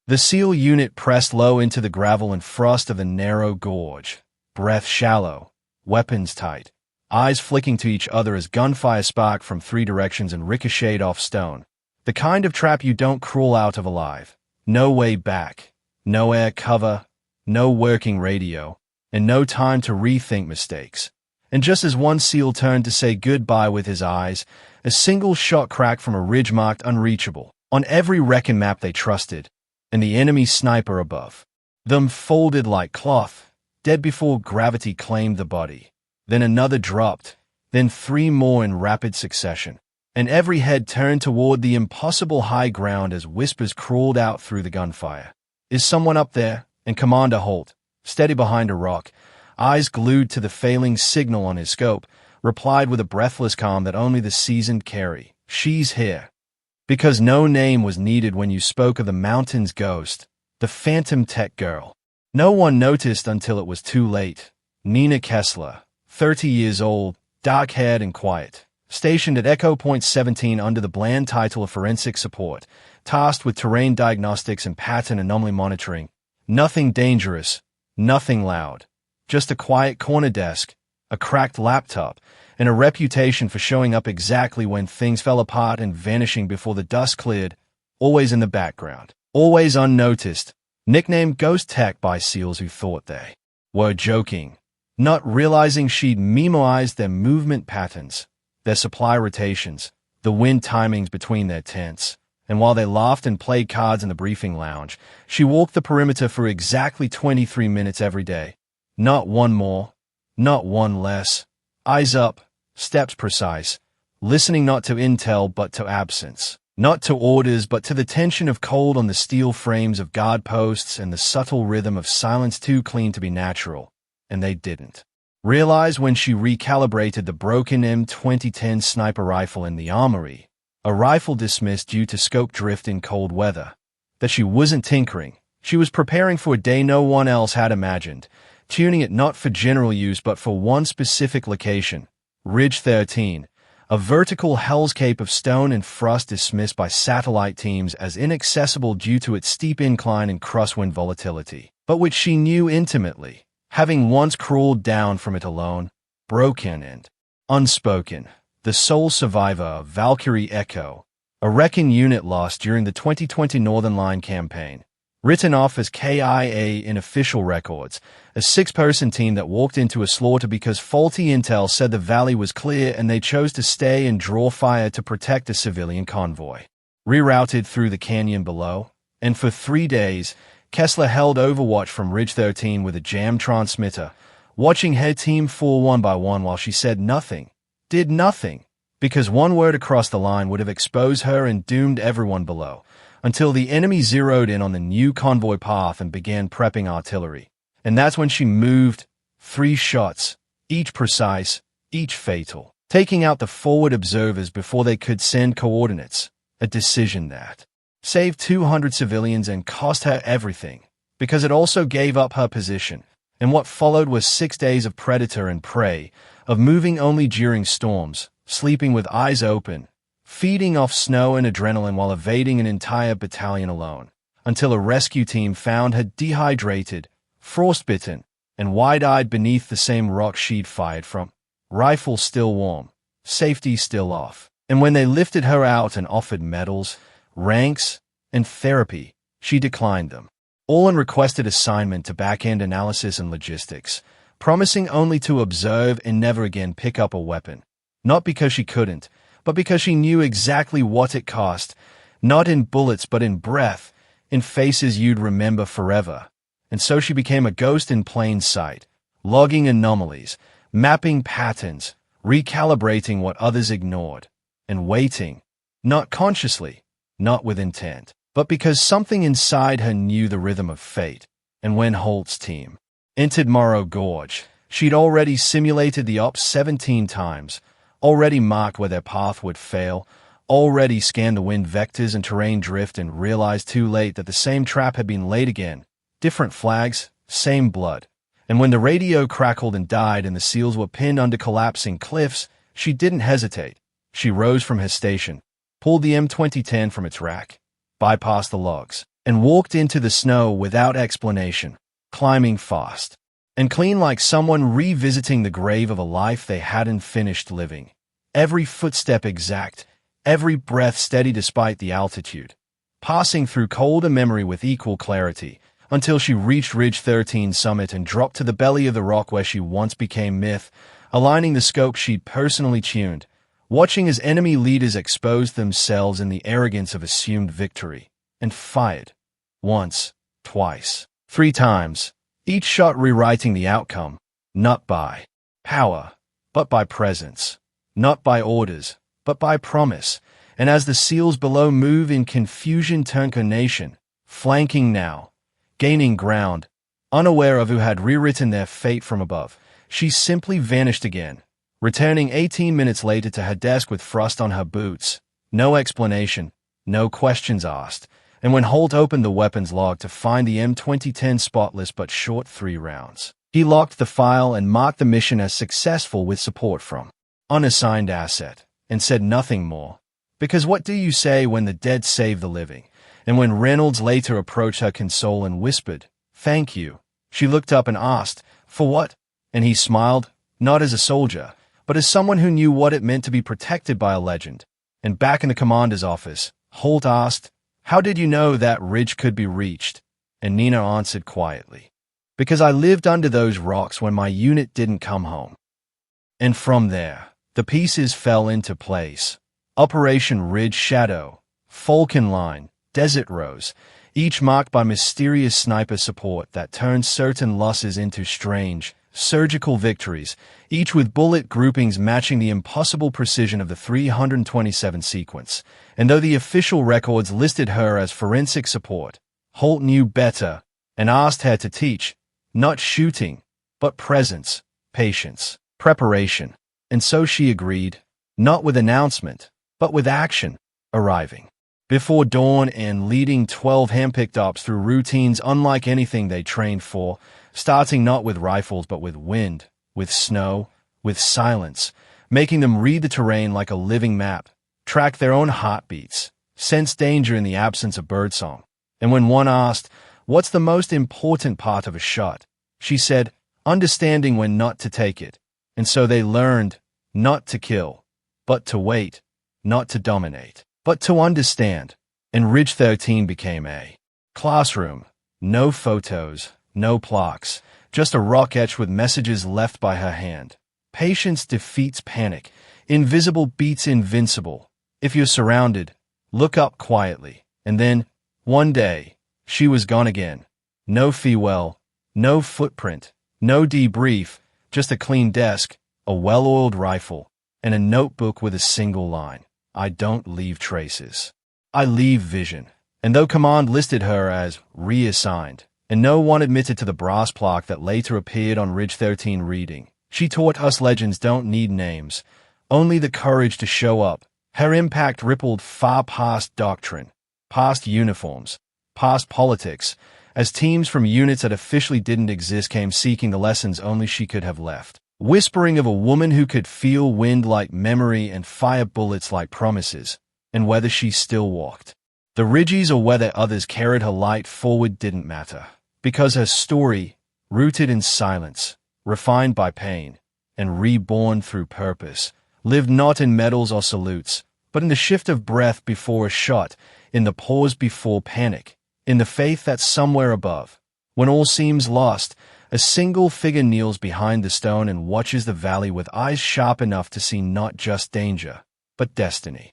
The SEAL unit pressed low into the gravel and frost of the narrow gorge, breath shallow, weapons tight, eyes flicking to each other as gunfire sparked from 3 directions and ricocheted off stone. The kind of trap you don't crawl out of alive. No way back, no air cover, no working radio, and no time to rethink mistakes. And just as one SEAL turned to say goodbye with his eyes, a single shot cracked from a ridge marked unreachable on every recon map they trusted, and the enemy sniper above them folded like cloth, dead before gravity claimed the body. Then another dropped, then 3 more in rapid succession, and every head turned toward the impossible high ground as whispers crawled out through the gunfire. "Is someone up there?" And Commander Holt, steady behind a rock, eyes glued to the failing signal on his scope, replied with a breathless calm that only the seasoned carry. "She's here." Because no name was needed when you spoke of the mountain's ghost, the phantom tech girl. No one noticed until it was too late. Nina Kessler, 30 years old, dark-haired and quiet, stationed at Echo Point 17 under the bland title of forensic support, tasked with terrain diagnostics and pattern anomaly monitoring. Nothing dangerous, nothing loud. Just a quiet corner desk, a cracked laptop, and a reputation for showing up exactly when things fell apart and vanishing before the dust cleared, always in the background, always unnoticed, nicknamed Ghost Tech by SEALs who thought they were joking, not realizing she'd memoized their movement patterns, their supply rotations, the wind timings between their tents. And while they laughed and played cards in the briefing lounge, she walked the perimeter for exactly 23 minutes every day. Not one more, not one less. Eyes up, steps precise, listening not to intel but to absence, not to orders but to the tension of cold on the steel frames of guard posts and the subtle rhythm of silence too clean to be natural. And they didn't realize when she recalibrated the broken M2010 sniper rifle in the armory, a rifle dismissed due to scope drift in cold weather, that she wasn't tinkering. She was preparing for a day no one else had imagined, tuning it not for general use but for one specific location, Ridge 13, a vertical hellscape of stone and frost dismissed by satellite teams as inaccessible due to its steep incline and crosswind volatility, but which she knew intimately, having once crawled down from it alone, broken and unspoken. The sole survivor of Valkyrie Echo, a wrecking unit lost during the 2020 Northern Line campaign, written off as KIA in official records, a 6-person team that walked into a slaughter because faulty intel said the valley was clear and they chose to stay and draw fire to protect a civilian convoy. Rerouted through the canyon below, and for 3 days, Kessler held overwatch from Ridge 13 with a jam transmitter, watching her team fall one by one while she said nothing, did nothing, because one word across the line would have exposed her and doomed everyone below, until the enemy zeroed in on the new convoy path and began prepping artillery. And that's when she moved, 3 shots, each precise, each fatal, taking out the forward observers before they could send coordinates, a decision that saved 200 civilians and cost her everything, because it also gave up her position. And what followed was 6 days of predator and prey, of moving only during storms, sleeping with eyes open, feeding off snow and adrenaline while evading an entire battalion alone, until a rescue team found her dehydrated, frostbitten, and wide-eyed beneath the same rock she'd fired from, rifle still warm, safety still off. And when they lifted her out and offered medals, ranks, and therapy, she declined them, all in requested assignment to back-end analysis and logistics, promising only to observe and never again pick up a weapon. Not because she couldn't, but because she knew exactly what it cost, not in bullets but in breath, in faces you'd remember forever. And so she became a ghost in plain sight, logging anomalies, mapping patterns, recalibrating what others ignored, and waiting, not consciously, not with intent, but because something inside her knew the rhythm of fate. And when Holt's team entered Morrow Gorge, she'd already simulated the ops 17 times, already marked where their path would fail, already scanned the wind vectors and terrain drift and realized too late that the same trap had been laid again. Different flags, same blood. And when the radio crackled and died and the SEALs were pinned under collapsing cliffs, she didn't hesitate. She rose from her station, pulled the M2010 from its rack, bypassed the logs, and walked into the snow without explanation, climbing fast and clean like someone revisiting the grave of a life they hadn't finished living. Every footstep exact, every breath steady despite the altitude, passing through colder memory with equal clarity, until she reached Ridge 13's summit and dropped to the belly of the rock where she once became myth, aligning the scope she'd personally tuned, watching as enemy leaders exposed themselves in the arrogance of assumed victory, and fired. Once, twice, 3 times, each shot rewriting the outcome, not by power, but by presence, not by orders, but by promise. And as the SEALs below move in confusion turned her nation, flanking now, gaining ground, unaware of who had rewritten their fate from above, she simply vanished again, returning 18 minutes later to her desk with frost on her boots. No explanation, no questions asked. And when Holt opened the weapons log to find the M2010 spotless but short 3 rounds, he locked the file and marked the mission as successful with support from unassigned asset, and said nothing more. Because what do you say when the dead save the living? And when Reynolds later approached her console and whispered, "Thank you," she looked up and asked, "For what?" And he smiled, not as a soldier, but as someone who knew what it meant to be protected by a legend. And back in the commander's office, Holt asked, "How did you know that ridge could be reached?" And Nina answered quietly, "Because I lived under those rocks when my unit didn't come home." And from there, the pieces fell into place. Operation Ridge Shadow, Falcon Line, Desert Rose, each marked by mysterious sniper support that turned certain losses into strange, surgical victories, each with bullet groupings matching the impossible precision of the 327 sequence. And though the official records listed her as forensic support, Holt knew better and asked her to teach, not shooting, but presence, patience, preparation. And so she agreed, not with announcement, but with action, arriving before dawn and leading 12 handpicked ops through routines unlike anything they trained for, starting not with rifles but with wind, with snow, with silence, making them read the terrain like a living map, track their own heartbeats, sense danger in the absence of birdsong. And when one asked, "What's the most important part of a shot?" she said, "Understanding when not to take it." And so they learned not to kill, but to wait, not to dominate, but to understand. And Ridge 13 became a classroom. No photos, no plaques, just a rock etched with messages left by her hand. Patience defeats panic. Invisible beats invincible. If you're surrounded, look up quietly. And then, one day, she was gone again. No farewell, no footprint, no debrief, just a clean desk, a well-oiled rifle, and a notebook with a single line. "I don't leave traces. I leave vision." And though command listed her as reassigned, and no one admitted to the brass plaque that later appeared on Ridge 13 reading, she taught us legends don't need names, only the courage to show up. Her impact rippled far past doctrine, past uniforms, past politics, as teams from units that officially didn't exist came seeking the lessons only she could have left. Whispering of a woman who could feel wind like memory and fire bullets like promises, and whether she still walked the ridges or whether others carried her light forward didn't matter, because her story, rooted in silence, refined by pain, and reborn through purpose, lived not in medals or salutes, but in the shift of breath before a shot, in the pause before panic, in the faith that somewhere above, when all seems lost, a single figure kneels behind the stone and watches the valley with eyes sharp enough to see not just danger, but destiny.